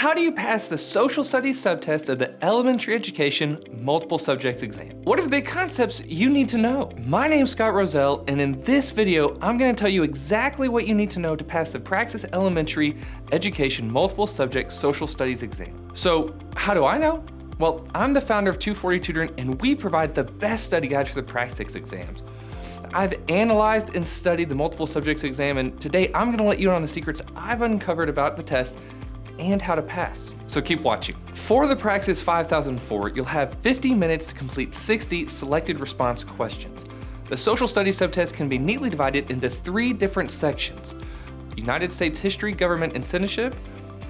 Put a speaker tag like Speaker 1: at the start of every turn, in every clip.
Speaker 1: how do you pass the social studies subtest of the elementary education multiple subjects exam? What are the big concepts you need to know? My name's Scott Roselle, and in this video, I'm gonna tell you exactly what you need to know to pass the Praxis Elementary Education multiple subject social studies exam. So how do I know? Well, I'm the founder of 240 Tutoring, and we provide the best study guides for the Praxis exams. I've analyzed and studied the multiple subjects exam, and today I'm gonna let you in on the secrets I've uncovered about the test and how to pass. So keep watching. For the Praxis 5004, you'll have 50 minutes to complete 60 selected response questions. The social studies subtest can be neatly divided into 3 different sections: United States history, government, and citizenship,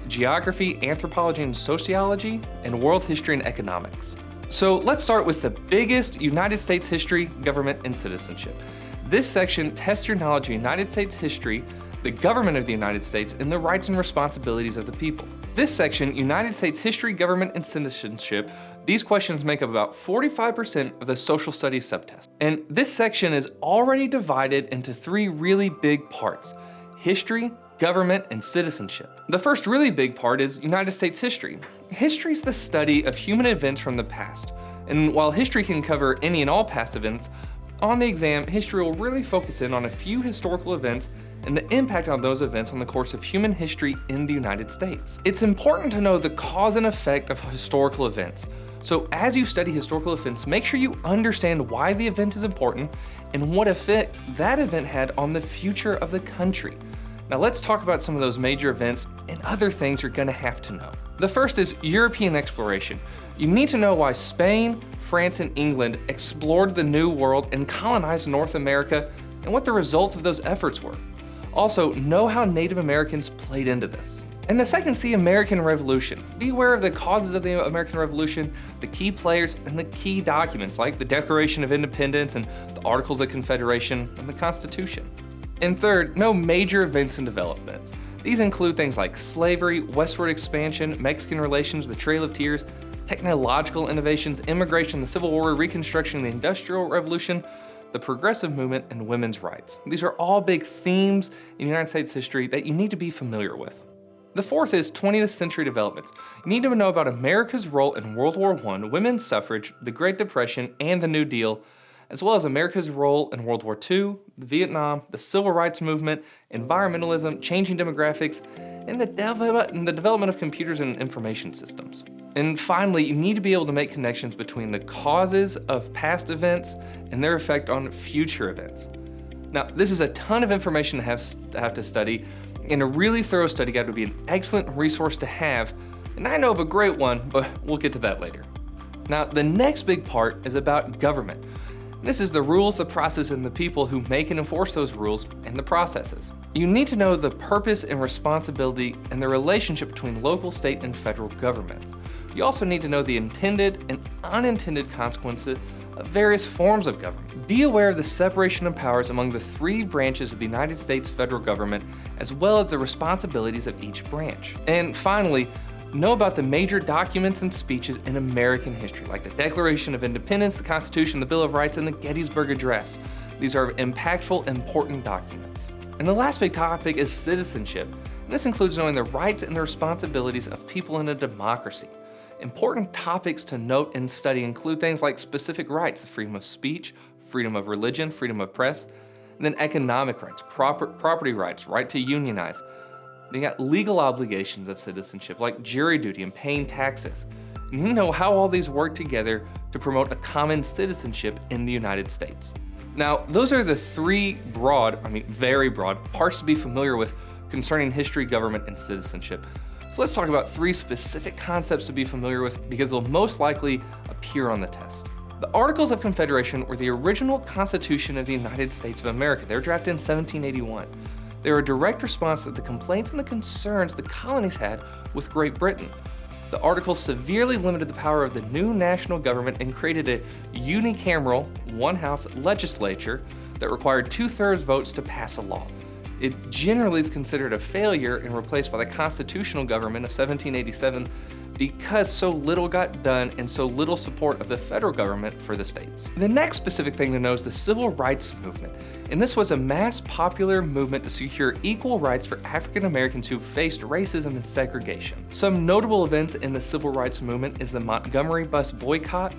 Speaker 1: geography, anthropology, and sociology, and world history and economics. So let's start with the biggest: United States history, government, and citizenship. This section tests your knowledge of United States history, the government of the United States, and the rights and responsibilities of the people. This section, United States history, government, and citizenship, these questions make up about 45% of the social studies subtest. And this section is already divided into 3 really big parts: history, government, and citizenship. The first really big part is United States history. History is the study of human events from the past. And while history can cover any and all past events, on the exam, history will really focus in on a few historical events and the impact on those events on the course of human history in the United States. It's important to know the cause and effect of historical events. So as you study historical events, make sure you understand why the event is important and what effect that event had on the future of the country. Now let's talk about some of those major events and other things you're gonna have to know. The first is European exploration. You need to know why Spain, France, and England explored the New World and colonized North America and what the results of those efforts were. Also, know how Native Americans played into this. And the second is the American Revolution. Be aware of the causes of the American Revolution, the key players, and the key documents like the Declaration of Independence and the Articles of Confederation and the Constitution. And third, know major events and developments. These include things like slavery, westward expansion, Mexican relations, the Trail of Tears, technological innovations, immigration, the Civil War, Reconstruction, the Industrial Revolution, the Progressive Movement, and women's rights. These are all big themes in United States history that you need to be familiar with. The fourth is 20th century developments. You need to know about America's role in World War I, women's suffrage, the Great Depression, and the New Deal, as well as America's role in World War II, Vietnam, the Civil Rights Movement, environmentalism, changing demographics, and the development of computers and information systems. And finally, you need to be able to make connections between the causes of past events and their effect on future events. Now, this is a ton of information to have to study, and a really thorough study guide would be an excellent resource to have, and I know of a great one, but we'll get to that later. Now, the next big part is about government. This is the rules, the process, and the people who make and enforce those rules and the processes. You need to know the purpose and responsibility and the relationship between local, state, and federal governments. You also need to know the intended and unintended consequences of various forms of government. Be aware of the separation of powers among the 3 branches of the United States federal government, as well as the responsibilities of each branch. And finally, know about the major documents and speeches in American history, like the Declaration of Independence, the Constitution, the Bill of Rights, and the Gettysburg Address. These are impactful, important documents. And the last big topic is citizenship. And this includes knowing the rights and the responsibilities of people in a democracy. Important topics to note and study include things like specific rights: freedom of speech, freedom of religion, freedom of press, and then economic rights, property rights, right to unionize. You got legal obligations of citizenship like jury duty and paying taxes. And you know how all these work together to promote a common citizenship in the United States. Now, those are the 3 very broad parts to be familiar with concerning history, government, and citizenship. So let's talk about 3 specific concepts to be familiar with because they'll most likely appear on the test. The Articles of Confederation were the original Constitution of the United States of America. They were drafted in 1781. They were a direct response to the complaints and the concerns the colonies had with Great Britain. The Articles severely limited the power of the new national government and created a unicameral, one-house legislature that required 2/3 votes to pass a law. It generally is considered a failure and replaced by the constitutional government of 1787, because so little got done and so little support of the federal government for the states. The next specific thing to know is the Civil Rights Movement. And this was a mass popular movement to secure equal rights for African Americans who faced racism and segregation. Some notable events in the Civil Rights Movement is the Montgomery bus boycott,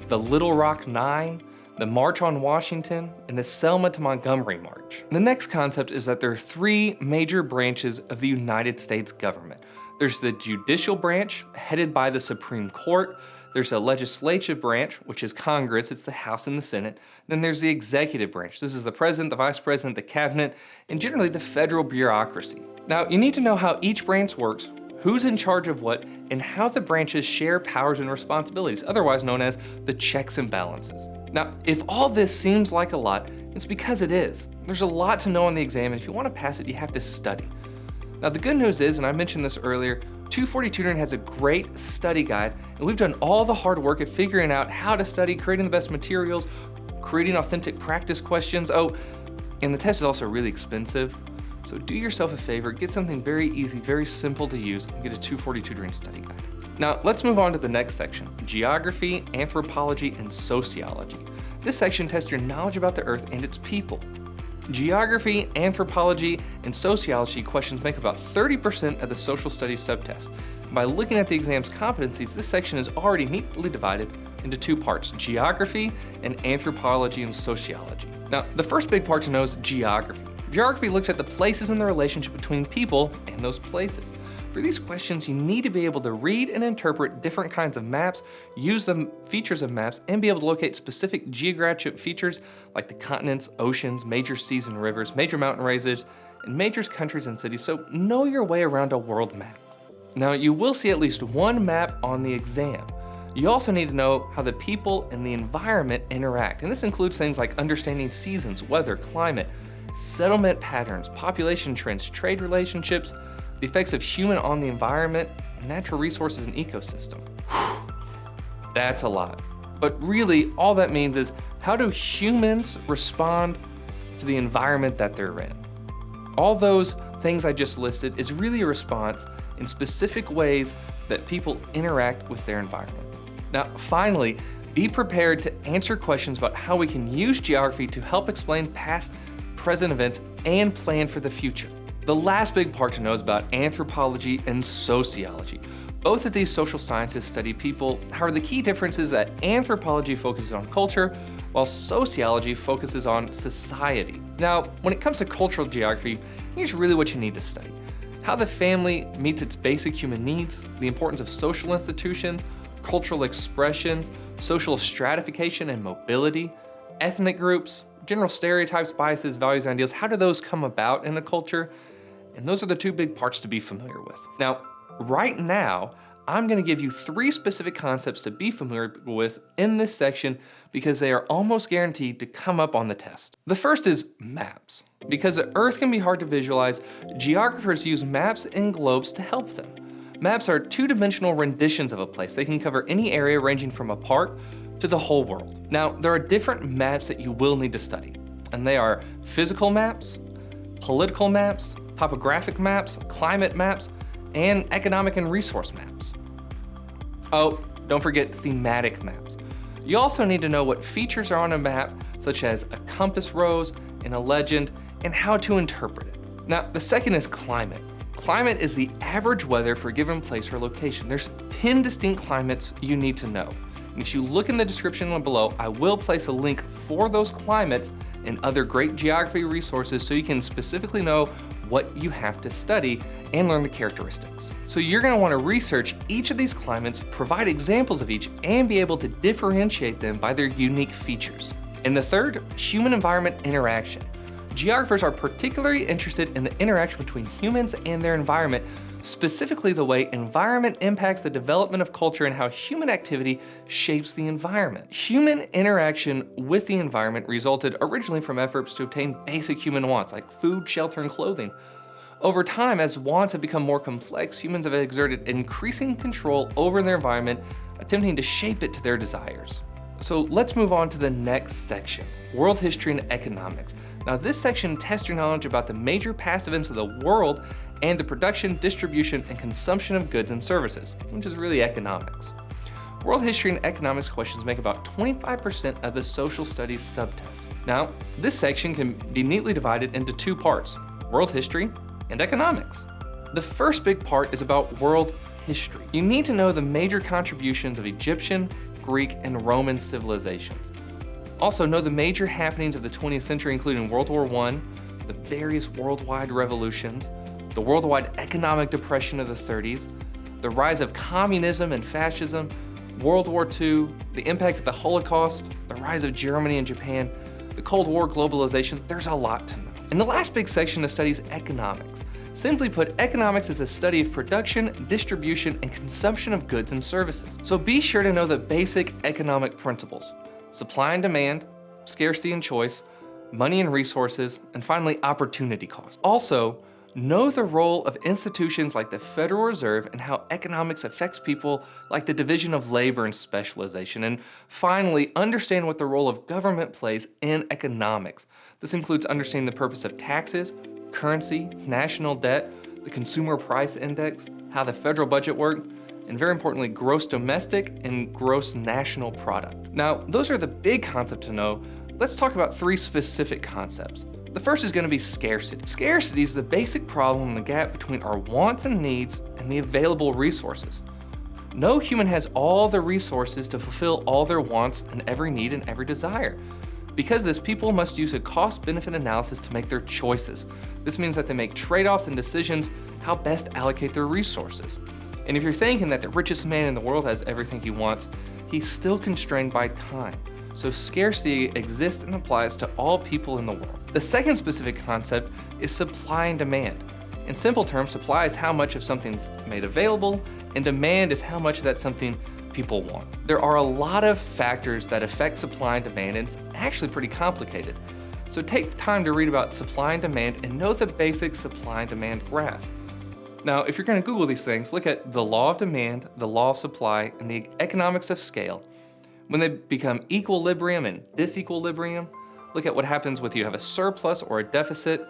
Speaker 1: the Little Rock Nine, the March on Washington, and the Selma to Montgomery March. The next concept is that there are three major branches of the United States government. There's the judicial branch, headed by the Supreme Court. There's a legislative branch, which is Congress, it's the House and the Senate. Then there's the executive branch. This is the president, the vice president, the cabinet, and generally the federal bureaucracy. Now, you need to know how each branch works, who's in charge of what, and how the branches share powers and responsibilities, otherwise known as the checks and balances. Now, if all this seems like a lot, it's because it is. There's a lot to know on the exam, and if you want to pass it, you have to study. Now, the good news is, and I mentioned this earlier, 240 Tutoring has a great study guide, and we've done all the hard work of figuring out how to study, creating the best materials, creating authentic practice questions. Oh, and the test is also really expensive. So do yourself a favor, get something very easy, very simple to use, and get a 240 Tutoring study guide. Now, let's move on to the next section, geography, anthropology, and sociology. This section tests your knowledge about the Earth and its people. Geography, anthropology, and sociology questions make about 30% of the social studies subtest. By looking at the exam's competencies, this section is already neatly divided into two parts, geography and anthropology and sociology. Now, the first big part to know is geography. Geography looks at the places and the relationship between people and those places. For these questions, you need to be able to read and interpret different kinds of maps, use the features of maps, and be able to locate specific geographic features like the continents, oceans, major seas and rivers, major mountain ranges, and major countries and cities, so know your way around a world map. Now, you will see at least one map on the exam. You also need to know how the people and the environment interact, and this includes things like understanding seasons, weather, climate, settlement patterns, population trends, trade relationships, the effects of human on the environment, natural resources, and ecosystem. That's a lot. But really, all that means is how do humans respond to the environment that they're in? All those things I just listed is really a response in specific ways that people interact with their environment. Now, finally, be prepared to answer questions about how we can use geography to help explain past, present events, and plan for the future. The last big part to know is about anthropology and sociology. Both of these social sciences study people. However, the key difference is that anthropology focuses on culture, while sociology focuses on society. Now, when it comes to cultural geography, here's really what you need to study. How the family meets its basic human needs, the importance of social institutions, cultural expressions, social stratification and mobility, ethnic groups, general stereotypes, biases, values, and ideals. How do those come about in a culture? And those are the two big parts to be familiar with. Now, right now, I'm gonna give you three specific concepts to be familiar with in this section because they are almost guaranteed to come up on the test. The first is maps. Because the Earth can be hard to visualize, geographers use maps and globes to help them. Maps are two-dimensional renditions of a place. They can cover any area ranging from a park to the whole world. Now, there are different maps that you will need to study, and they are physical maps, political maps, topographic maps, climate maps, and economic and resource maps. Oh, don't forget thematic maps. You also need to know what features are on a map, such as a compass rose and a legend, and how to interpret it. Now, the second is climate. Climate is the average weather for a given place or location. There's 10 distinct climates you need to know. And if you look in the description below, I will place a link for those climates and other great geography resources so you can specifically know what you have to study and learn the characteristics. So you're gonna wanna research each of these climates, provide examples of each, and be able to differentiate them by their unique features. And the third, human-environment interaction. Geographers are particularly interested in the interaction between humans and their environment, specifically the way environment impacts the development of culture and how human activity shapes the environment. Human interaction with the environment resulted originally from efforts to obtain basic human wants like food, shelter, and clothing. Over time, as wants have become more complex, humans have exerted increasing control over their environment, attempting to shape it to their desires. So let's move on to the next section, World History and Economics. Now this section tests your knowledge about the major past events of the world and the production, distribution, and consumption of goods and services, which is really economics. World History and Economics questions make about 25% of the social studies subtest. Now, this section can be neatly divided into two parts, World History and Economics. The first big part is about world history. You need to know the major contributions of Egyptian, Greek, and Roman civilizations. Also know the major happenings of the 20th century, including World War I, the various worldwide revolutions, the worldwide economic depression of the 30s, the rise of communism and fascism, World War II, the impact of the Holocaust, the rise of Germany and Japan, the Cold War, globalization. There's a lot to know. And the last big section studies economics. Simply put, economics is a study of production, distribution, and consumption of goods and services. So be sure to know the basic economic principles: supply and demand, scarcity and choice, money and resources, and finally, opportunity cost. Also, know the role of institutions like the Federal Reserve and how economics affects people, like the division of labor and specialization. And finally, understand what the role of government plays in economics. This includes understanding the purpose of taxes, currency, national debt, the consumer price index, how the federal budget works, and very importantly, gross domestic and gross national product. Now, those are the big concepts to know. Let's talk about three specific concepts. The first is going to be scarcity. Scarcity is the basic problem in the gap between our wants and needs and the available resources. No human has all the resources to fulfill all their wants and every need and every desire. Because of this, people must use a cost-benefit analysis to make their choices. This means that they make trade-offs and decisions how best to allocate their resources. And if you're thinking that the richest man in the world has everything he wants, he's still constrained by time. So scarcity exists and applies to all people in the world. The second specific concept is supply and demand. In simple terms, supply is how much of something's made available, and demand is how much of that something people want. There are a lot of factors that affect supply and demand, and it's actually pretty complicated. So take the time to read about supply and demand and know the basic supply and demand graph. Now, if you're going to Google these things, look at the law of demand, the law of supply, and the economics of scale. When they become equilibrium and disequilibrium, look at what happens when you have a surplus or a deficit,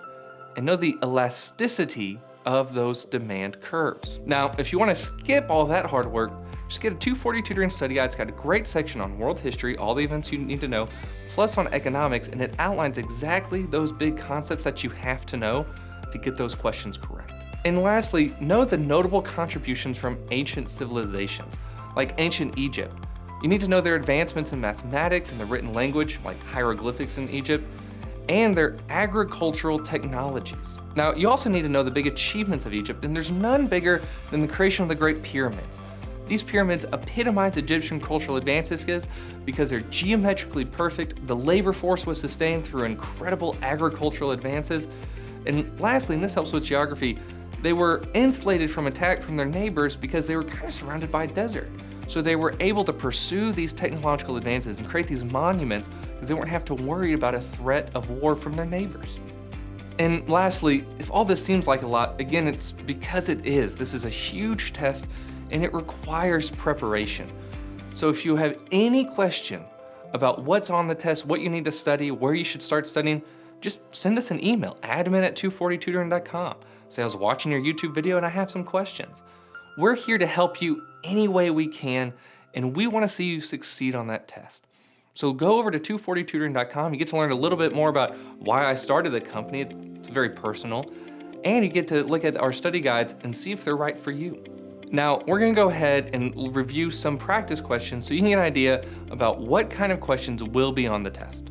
Speaker 1: and know the elasticity of those demand curves. Now, if you want to skip all that hard work, just get a 240 Tutoring Study Guide. It's got a great section on world history, all the events you need to know, plus on economics, and it outlines exactly those big concepts that you have to know to get those questions correct. And lastly, know the notable contributions from ancient civilizations, like ancient Egypt. You need to know their advancements in mathematics and the written language, like hieroglyphics in Egypt, and their agricultural technologies. Now, you also need to know the big achievements of Egypt, and there's none bigger than the creation of the Great Pyramids. These pyramids epitomize Egyptian cultural advances because they're geometrically perfect, the labor force was sustained through incredible agricultural advances, and lastly, and this helps with geography, they were insulated from attack from their neighbors because they were kind of surrounded by a desert. So they were able to pursue these technological advances and create these monuments because they weren't have to worry about a threat of war from their neighbors. And lastly, if all this seems like a lot, again, it's because it is. This is a huge test and it requires preparation. So if you have any question about what's on the test, what you need to study, where you should start studying, just send us an email, admin@240tutoring.com. Say I was watching your YouTube video and I have some questions. We're here to help you any way we can, and we want to see you succeed on that test. So go over to 240tutoring.com. You get to learn a little bit more about why I started the company. It's very personal. And you get to look at our study guides and see if they're right for you. Now, we're going to go ahead and review some practice questions so you can get an idea about what kind of questions will be on the test.